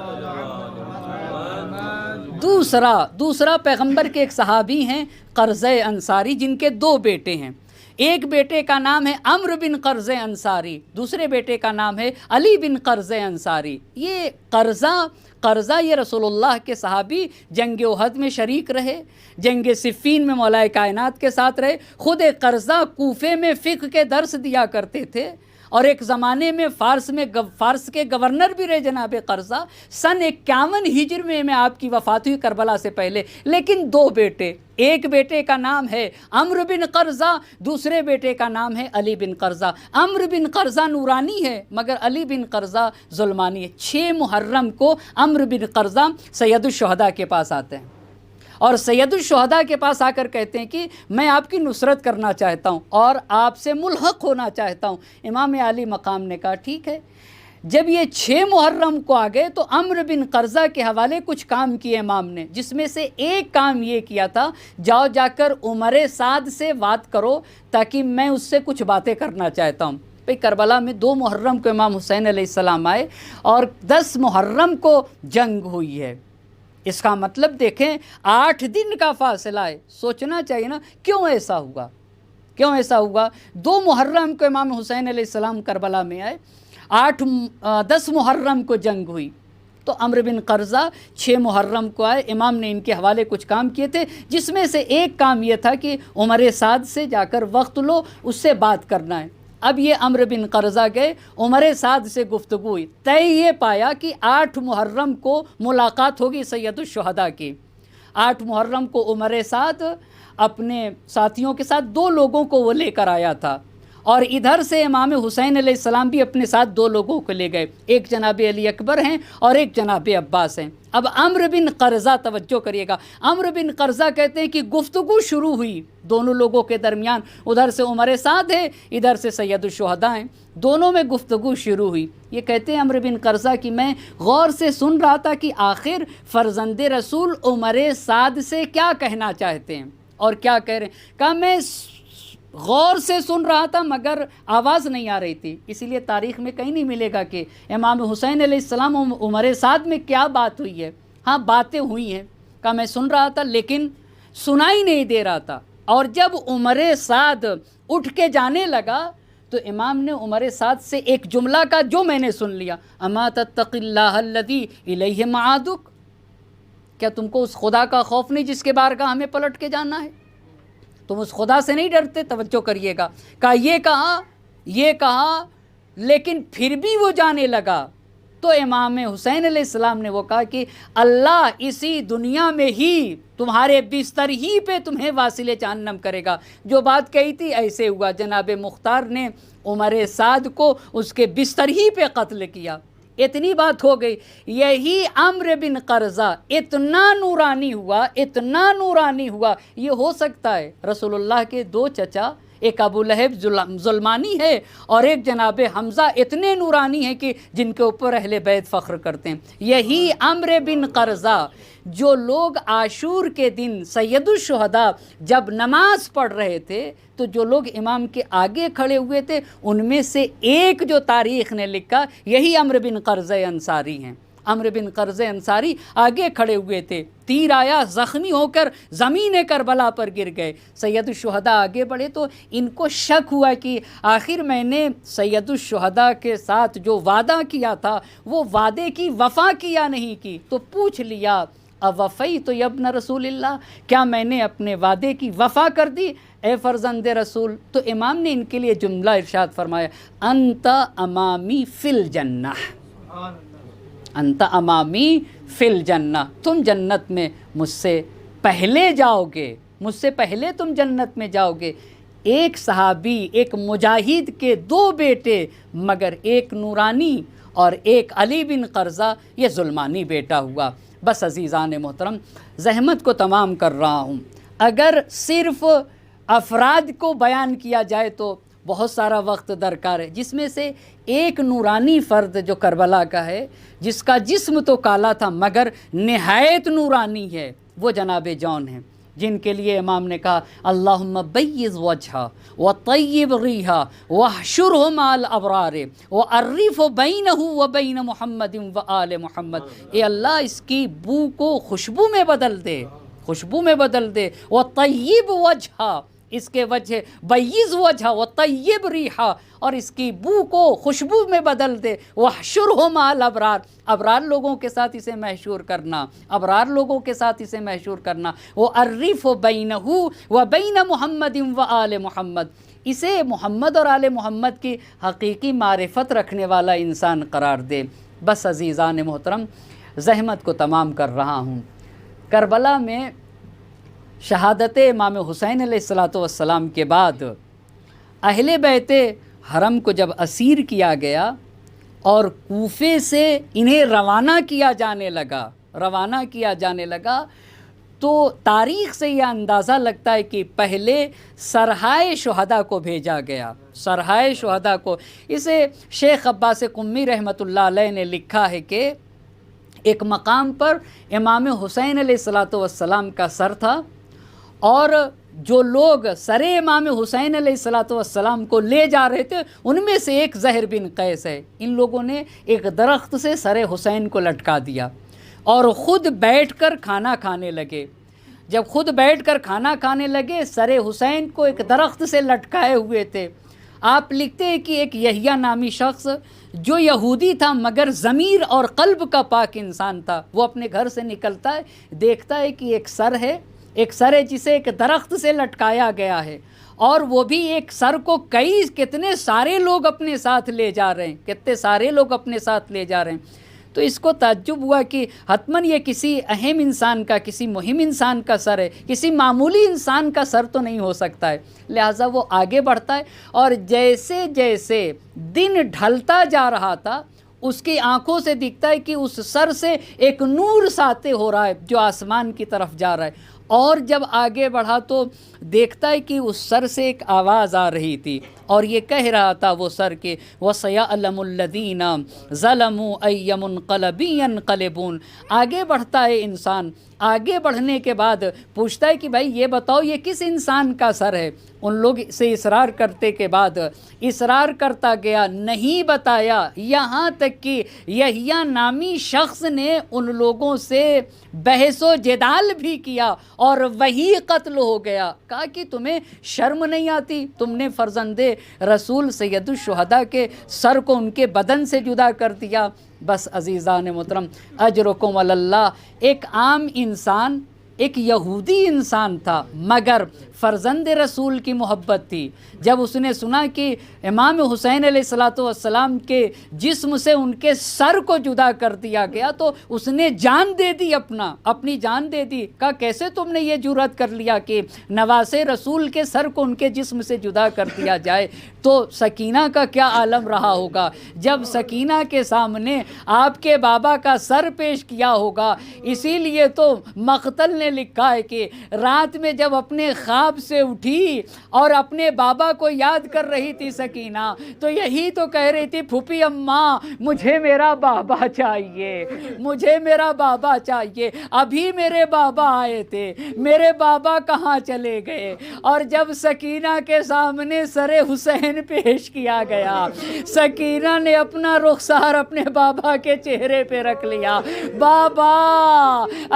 [SPEAKER 1] دوسرا پیغمبر کے ایک صحابی ہیں قرظہ انصاری، جن کے دو بیٹے ہیں. ایک بیٹے کا نام ہے عمرو بن قرظہ انصاری، دوسرے بیٹے کا نام ہے علی بن قرظہ انصاری۔ یہ قرظہ یہ رسول اللہ کے صحابی جنگ احد میں شریک رہے، جنگ صفین میں مولا کائنات کے ساتھ رہے۔ خود قرظہ کوفے میں فقہ کے درس دیا کرتے تھے، اور ایک زمانے میں فارس کے گورنر بھی رہے جناب قرظہ۔ سن 51 ہجری میں آپ کی وفات ہوئی کربلا سے پہلے۔ لیکن دو بیٹے، ایک بیٹے کا نام ہے عمرو بن قرظہ، دوسرے بیٹے کا نام ہے علی بن قرظہ۔ عمرو بن قرظہ نورانی ہے مگر علی بن قرظہ ظلمانی ہے۔ 6 محرم کو عمرو بن قرظہ سید الشہداء کے پاس آتے ہیں، اور سید الشہداء کے پاس آ کر کہتے ہیں کہ میں آپ کی نصرت کرنا چاہتا ہوں اور آپ سے ملحق ہونا چاہتا ہوں۔ امام علی مقام نے کہا ٹھیک ہے۔ جب یہ 6 محرم کو آ گئے تو عمرو بن قرظہ کے حوالے کچھ کام کیے امام نے، جس میں سے ایک کام یہ کیا تھا، جا کر عمر سعد سے بات کرو تاکہ میں اس سے کچھ باتیں کرنا چاہتا ہوں۔ بھئی کربلا میں 2 محرم کو امام حسین علیہ السلام آئے اور 10 محرم کو جنگ ہوئی ہے۔ اس کا مطلب دیکھیں 8 دن کا فاصلہ ہے۔ سوچنا چاہیے نا کیوں ایسا ہوا؟ 2 محرم کو امام حسین علیہ السلام کربلا میں آئے، 10 محرم کو جنگ ہوئی، تو عمرو بن قرظہ 6 محرم کو آئے۔ امام نے ان کے حوالے کچھ کام کیے تھے، جس میں سے ایک کام یہ تھا کہ عمر سعد سے جا کر وقت لو، اس سے بات کرنا ہے۔ اب یہ عمرو بن قرظہ گئے، عمر سعد سے گفتگو ہوئی، طے یہ پایا کہ 8 محرم کو ملاقات ہوگی سید الشہداء کی۔ 8 محرم کو عمر سعد اپنے ساتھیوں کے ساتھ 2 لوگوں کو وہ لے کر آیا تھا، اور ادھر سے امام حسین علیہ السلام بھی اپنے ساتھ 2 لوگوں کو لے گئے، ایک جناب علی اکبر ہیں اور ایک جناب عباس ہیں۔ اب عمرو بن قرظہ، توجہ کریے گا، عمرو بن قرظہ کہتے ہیں کہ گفتگو شروع ہوئی دونوں لوگوں کے درمیان، ادھر سے عمر سعد ہے، ادھر سے سید الشہداء ہیں، دونوں میں گفتگو شروع ہوئی۔ یہ کہتے ہیں عمرو بن قرظہ کہ میں غور سے سن رہا تھا کہ آخر فرزند رسول عمر سعد سے کیا کہنا چاہتے ہیں اور کیا کہہ رہے ہیں۔ کہا میں غور سے سن رہا تھا مگر آواز نہیں آ رہی تھی، اسی لیے تاریخ میں کہیں نہیں ملے گا کہ امام حسین علیہ السلام عمر سعد میں کیا بات ہوئی ہے۔ ہاں باتیں ہوئی ہیں، کہا میں سن رہا تھا لیکن سنائی نہیں دے رہا تھا۔ اور جب عمر سعد اٹھ کے جانے لگا تو امام نے عمر سعد سے ایک جملہ کا جو میں نے سن لیا، اما تتق اللہ الذی الیہ معادک، کیا تم کو اس خدا کا خوف نہیں جس کے بارگاہ ہمیں پلٹ کے جانا ہے؟ تم اس خدا سے نہیں ڈرتے؟ توجہ کریے گا، کہا یہ کہا لیکن پھر بھی وہ جانے لگا تو امام حسین علیہ السلام نے وہ کہا کہ اللہ اسی دنیا میں ہی تمہارے بستر ہی پہ تمہیں واصل جہنم کرے گا۔ جو بات کہی تھی ایسے ہوا، جناب مختار نے عمر سعد کو اس کے بستر ہی پہ قتل کیا۔ اتنی بات ہو گئی۔ یہی عمرو بن قرظہ اتنا نورانی ہوا، یہ ہو سکتا ہے رسول اللہ کے 2 چچا، ایک ابو لہب ظلمانی ہے اور ایک جناب حمزہ اتنے نورانی ہیں کہ جن کے اوپر اہل بیت فخر کرتے ہیں۔ یہی عمرو بن قرظہ جو لوگ عاشور کے دن سید الشہداء جب نماز پڑھ رہے تھے تو جو لوگ امام کے آگے کھڑے ہوئے تھے ان میں سے ایک جو تاریخ نے لکھا یہی عمرو بن قرظہ انصاری ہیں۔ عمرو بن قرظہ انصاری آگے کھڑے ہوئے تھے، تیر آیا، زخمی ہو کر زمین کربلا پر گر گئے۔ سید الشہداء آگے بڑھے تو ان کو شک ہوا کہ آخر میں نے سید الشہداء کے ساتھ جو وعدہ کیا تھا وہ وعدے کی وفا کیا نہیں کی، تو پوچھ لیا اوفیت یا ابن رسول اللہ، کیا میں نے اپنے وعدے کی وفا کر دی اے فرزند رسول؟ تو امام نے ان کے لیے جملہ ارشاد فرمایا، انت امامی فی الجنہ، انت امامی فی الجنہ، تم جنت میں مجھ سے پہلے جاؤ گے، مجھ سے پہلے تم جنت میں جاؤ گے۔ ایک صحابی، ایک مجاہد کے 2 بیٹے مگر ایک نورانی اور ایک علی بن قرظہ، یہ ظلمانی بیٹا ہوا۔ بس عزیزان محترم، زحمت کو تمام کر رہا ہوں، اگر صرف افراد کو بیان کیا جائے تو بہت سارا وقت درکار ہے، جس میں سے ایک نورانی فرد جو کربلا کا ہے، جس کا جسم تو کالا تھا مگر نہایت نورانی ہے، وہ جناب جون ہیں، جن کے لیے امام نے کہا اللہم بیض وجہا وطیب ریحا واحشرہ مع الابرار وعرف بینہ وبین محمد وآل محمد۔ اے اللہ اس کی بو کو خوشبو میں بدل دے، خوشبو میں بدل دے، وطیب وجہا، اس کے وجہ بیض وجہ و طیب ریحا، اور اس کی بو کو خوشبو میں بدل دے، وحشرہ مع الابرار، ابرار لوگوں کے ساتھ اسے محشور کرنا، ابرار لوگوں کے ساتھ اسے محشور کرنا، وعرف بینہ و بین محمد و آل محمد، اسے محمد اور آل محمد کی حقیقی معرفت رکھنے والا انسان قرار دے۔ بس عزیزان محترم، زحمت کو تمام کر رہا ہوں۔ کربلا میں شہادت امام حسین علیہ السلام کے بعد اہل بیت حرم کو جب اسیر کیا گیا اور کوفے سے انہیں روانہ کیا جانے لگا تو تاریخ سے یہ اندازہ لگتا ہے کہ پہلے سرحائے شہداء کو بھیجا گیا، سرحائے شہداء کو۔ اسے شیخ عباس قمی رحمۃ اللہ علیہ نے لکھا ہے کہ ایک مقام پر امام حسین علیہ السلام کا سر تھا، اور جو لوگ سر امام حسین علیہ السلام کو لے جا رہے تھے ان میں سے ایک زہر بن قیس ہے۔ ان لوگوں نے ایک درخت سے سر حسین کو لٹکا دیا اور خود بیٹھ کر کھانا کھانے لگے۔ جب خود بیٹھ کر کھانا کھانے لگے، سر حسین کو ایک درخت سے لٹکائے ہوئے تھے۔ آپ لکھتے ہیں کہ ایک یحییٰ نامی شخص جو یہودی تھا مگر ضمیر اور قلب کا پاک انسان تھا، وہ اپنے گھر سے نکلتا ہے، دیکھتا ہے کہ ایک سر ہے جسے ایک درخت سے لٹکایا گیا ہے، اور وہ بھی ایک سر کو کتنے سارے لوگ اپنے ساتھ لے جا رہے ہیں، تو اس کو تعجب ہوا کہ حتماً یہ کسی اہم انسان کا، کسی مہم انسان کا سر ہے، کسی معمولی انسان کا سر تو نہیں ہو سکتا ہے۔ لہٰذا وہ آگے بڑھتا ہے، اور جیسے جیسے دن ڈھلتا جا رہا تھا اس کی آنکھوں سے دکھتا ہے کہ اس سر سے ایک نور ساطع ہو رہا ہے جو آسمان کی طرف جا رہا ہے، اور جب آگے بڑھا تو دیکھتا ہے کہ اس سر سے ایک آواز آ رہی تھی، اور یہ کہہ رہا تھا وہ سر کہ وَسَيَعْلَمُ الَّذِينَ ظَلَمُوا أَيَّ مُنْقَلَبٍ يَنْقَلِبُونَ۔ آگے بڑھتا ہے انسان، آگے بڑھنے کے بعد پوچھتا ہے کہ بھائی یہ بتاؤ یہ کس انسان کا سر ہے؟ ان لوگ سے اصرار کرتے کے بعد اصرار کرتا گیا، نہیں بتایا، یہاں تک کہ یحییٰ نامی شخص نے ان لوگوں سے بحث و جدال بھی کیا اور وہی قتل ہو گیا۔ کہا کہ تمہیں شرم نہیں آتی؟ تم نے فرزند رسول سید الشہداء کے سر کو ان کے بدن سے جدا کر دیا۔ بس عزیزان محترم، اجرکم علی اللہ، ایک عام انسان، ایک یہودی انسان تھا مگر فرزند رسول کی محبت تھی۔ جب اس نے سنا کہ امام حسین علیہ السلام کے جسم سے ان کے سر کو جدا کر دیا گیا تو اس نے جان دے دی، اپنی جان دے دی۔ کہا کیسے تم نے یہ جرأت کر لیا کہ نواسے رسول کے سر کو ان کے جسم سے جدا کر دیا جائے؟ تو سکینہ کا کیا عالم رہا ہوگا جب سکینہ کے سامنے آپ کے بابا کا سر پیش کیا ہوگا۔ اسی لیے تو مقتل نے لکھا ہے کہ رات میں جب اپنے خواب سے اٹھی اور اپنے بابا کو یاد کر رہی تھی سکینہ، تو یہی تو کہہ رہی تھی پھوپھی اماں مجھے میرا بابا چاہیے، مجھے میرا بابا چاہیے، ابھی میرے بابا آئے تھے، میرے بابا کہاں چلے گئے؟ اور جب سکینہ کے سامنے سر حسین پیش کیا گیا، سکینہ نے اپنا رخسار اپنے بابا کے چہرے پہ رکھ لیا۔ بابا،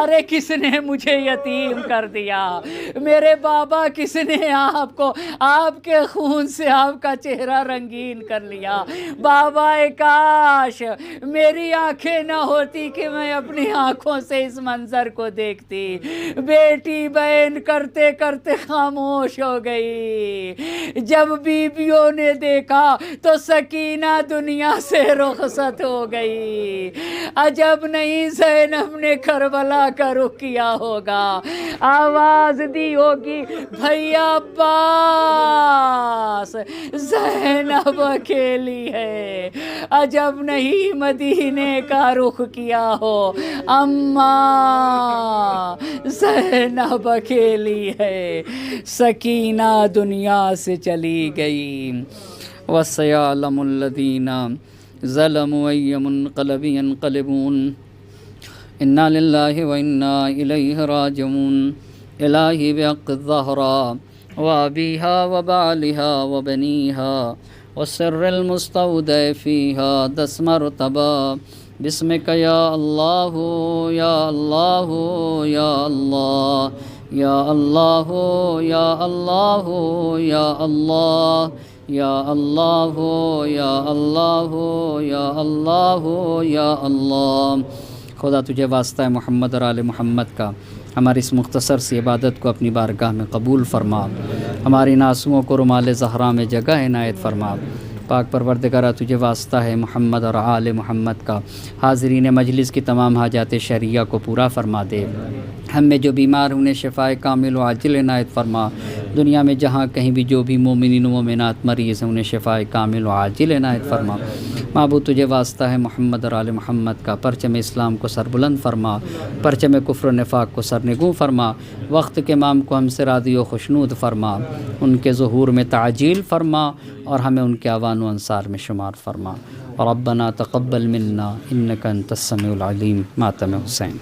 [SPEAKER 1] ارے کس نے مجھے یتیم کر دیا؟ میرے بابا کس نے آپ کو آپ کے خون سے آپ کا چہرہ رنگین کر لیا؟ بابا کاش میری آنکھیں نہ ہوتی کہ میں اپنی آنکھوں سے اس منظر کو دیکھتی۔ بیٹی بہن کرتے کرتے خاموش ہو گئی۔ جب بیویوں نے دیکھا تو سکینہ دنیا سے رخصت ہو گئی۔ عجب نہیں زینب نے کربلا کا رخ کیا ہوگا، آواز دی ہوگی بھیا عباس زینب اکیلی ہے۔ عجب نہیں مدینے کا رخ کیا ہو، اماں زینب اکیلی ہے۔ سکینہ دنیا سے چلی گئی۔ وَسَيَعْلَمُ الَّذِينَ ظَلَمُوا أَيَّ مُنْقَلَبٍ يَنْقَلِبُونَ اِنَّا لِلَّهِ وَإِنَّا إِلَيْهِ رَاجِعُونَ۔ الہی بحق الزہرا وابیہا وبعلہا وبنیہا والسر المستودع فیہا 10 مرتبہ بسمک یا اللہ یا اللہ یا اللہ یا اللہ یا اللہ یا اللہ یا اللہ یا اللہ یا اللہ یا اللہ۔ خدا تجھے واسطہ ہے محمد اور آل محمد کا ہماری اس مختصر سی عبادت کو اپنی بارگاہ میں قبول فرما، ہماری ان آنسوؤں کو رومال زہرا میں جگہ عنایت فرما۔ پاک پروردگارہ تجھے واسطہ ہے محمد اور آل محمد کا حاضرین مجلس کی تمام حاجات شرعیہ کو پورا فرما دے۔ ہم میں جو بیمار انہیں شفائے کامل و عاجل عنایت فرما، دنیا میں جہاں کہیں بھی جو بھی مومنین و مومنات مریض ہیں انہیں شفائے کامل و عاجل عنایت فرما۔ معبود تجھے واسطہ ہے محمد اور آل محمد کا پرچم اسلام کو سربلند فرما، پرچم کفر و نفاق کو سرنگوں فرما، وقت کے امام کو ہم سے راضی و خوشنود فرما، ان کے ظہور میں تعجیل فرما اور ہمیں ان کے اعوان و انصار میں شمار فرما۔ ربنا تقبل منا انک انت السمیع العلیم۔ ماتم حسین۔